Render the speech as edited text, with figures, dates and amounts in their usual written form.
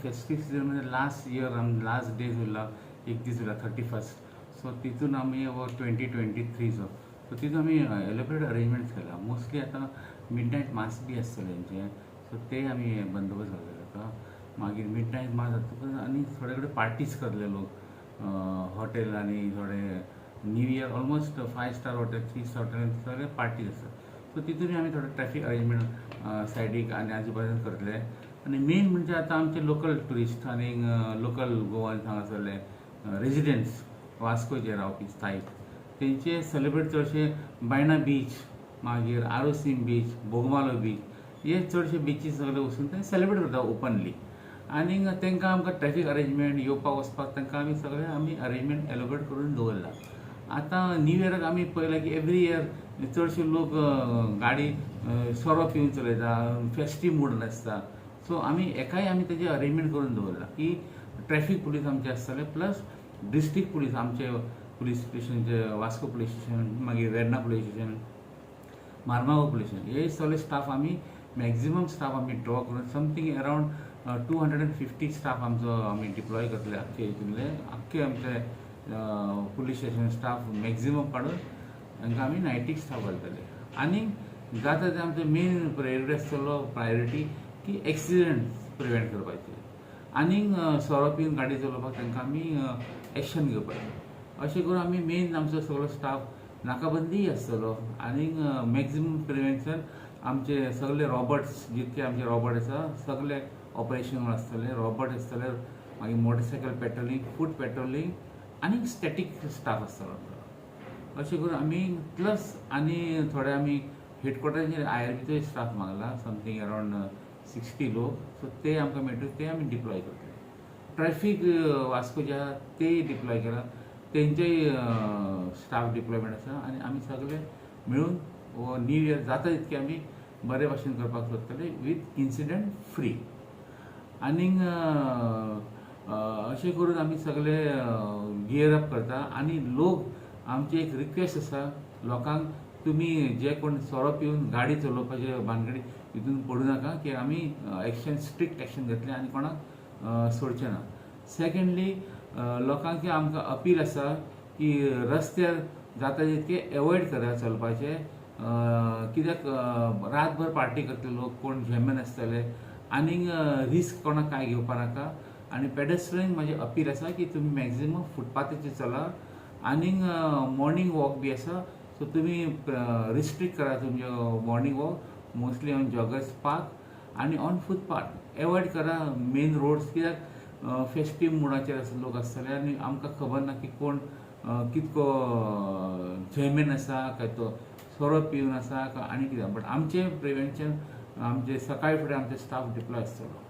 Festive season म्हणजे last year last days उरला एक दीस उरला 31st. सो तितून आमी 2023चो सो तितून आमी एलोबरेट अरेंजमेंट्स केला. मोस्टली आतां मिडनायट मास बी आसतले तेंचे, सो ते आमी बंदोबस्त घातलेले आतां. मागीर मिडनायट मास जातकच आनी थोडे कडेन पार्टीज करतले लोक हॉटेल आनी थोडे new year almost 5 star hotel 3 star hotel सगळे पार्टीज आसतात. सो तितून आमी थोडे ट्रॅफिक अरेंजमेंट सायडीक आनी आजू बाजून करतले. आनी मेन म्हणजे आतां आमचे लोकल ट्युरिस्ट आनी लोकल गोवान हांगासरले रेजिडेंट्स वास्कोचे रावपी स्थायीक तेंचे सेलिब्रेट चडशे बायणा बीच, मागीर आरोसीम बीच, बोगमालो बीच हे चडशे बिचीस सगळे वचून ते सेलिब्रेट करता ओपनली. आनी तांकां आमकां ट्रॅफिक अरेंजमेंट येवपाक वचपाक तांकां आमी सगळे आमी अरेंजमेंट एलोबरेट करून दवरला. आतां न्यू इयराक आमी पळयलां की एवरी इयर चडशे लोक गाडी सोरो पिवन चलयता, फेस्टीव मूड आसता. सो आमी एकाय आमी तेजे अरेंजमेंट करून दवरला की ट्रॅफिक पुलीस आमचे आसतले प्लस डिस्ट्रिक्ट पुलीस आमचे पुलीस स्टेशनचे वास्को पुलीस स्टेशन, मागीर Verna police station, Marmagao police station हे सगळे स्टाफ आमी मॅक्झिमम स्टाफ आमी ड्रॉ करून समथींग अरावंड 250 स्टाफ आमचो आमी डिप्लॉय करतले आख्खे आमचे पुलीस स्टेशन स्टाफ मॅक्झिमम काडून तांकां आमी नायटीक स्टाफ घालतले. आनी जाता ते आमचो मेन प्रायोरिटी आसतलो प्रायोरिटी की एक्सिडेंट्स प्रिवेंट करपाचे आनीक सोरो पिवन गाडी चलोवपाक तांकां आमी एक्शन घेवपाचें. अशें करून आमी मेन आमचो सगळो स्टाफ नाकाबंदी आसतलो. आनीक मॅक्झिमम प्रिवेंशन आमचे सगळे रॉबर्ट्स जितके आमचे रॉबर्ट आसा सगळे ऑपरेशनल आसतले. रॉबर्ट आसतले, मागीर मोटरसायकल पेट्रोलिंग, फूट पेट्रोलिंग आनीक स्टॅटीक स्टाफ आसतलो. अशें करून आमी प्लस आनी थोडे आमी हेडक्वॉर्टराचेर IRBचो स्टाफ मागला समथींग अरावंड 60 लोक. सो ते आमकां मेळटले ते आमी डिप्लॉय करतले. ट्रॅफीक वास्को जे आहा ते डिप्लॉय केला, तेंचेय स्टाफ डिप्लॉयमेंट आसा. आनी आमी सगळे मेळून न्यू इयर जाता तितके आमी बरे भाशेन करपाक सोदतले विथ इन्सिडंट फ्री. आनीक अशें करून आमी सगळे गियर अप करता. आनी लोक आमची एक रिक्वेस्ट आसा लोकांक, तुमी जे कोण सोरो पिवन गाडी चलोवपाचे भानगडी हितून पडू नाका की आमी एक्शन स्ट्रिक्ट एक्शन घेतले आनी कोणाक सोडचे ना. सेकेंडली लोकांक आमकां अपील आसा की रस्त्यार जाता तितके एवॉयड करा चलपाचे. कित्याक रातभर पार्टी करतले लोक, कोण झेमेन आसतले आनीक रिस्क कोणाक कांय घेवपा नाका. आनी पेडेस्ट्रियन म्हाजें अपील आसा की तुमी मॅक्झिमम फुटपाथाचेर चला. आनीक मॉर्निंग वॉक बी आसा, सो तुमी रिस्ट्रिक्ट करा तुमचो morning walk mostly on joggers park आनी ऑन फुटपाथ. एवॉयड करा मेन रोड्स, कित्याक फेस्टीव मुडाचेर लोक आसतले आनी आमकां खबर ना की कोण कितको झेमेन आसा काय तो सोरो पिवन आसा काय आनी कितें. बट आमचें प्रिवेंशन आमचे सकाळी फुडें आमचो स्टाफ डिप्लॉय आसतलो.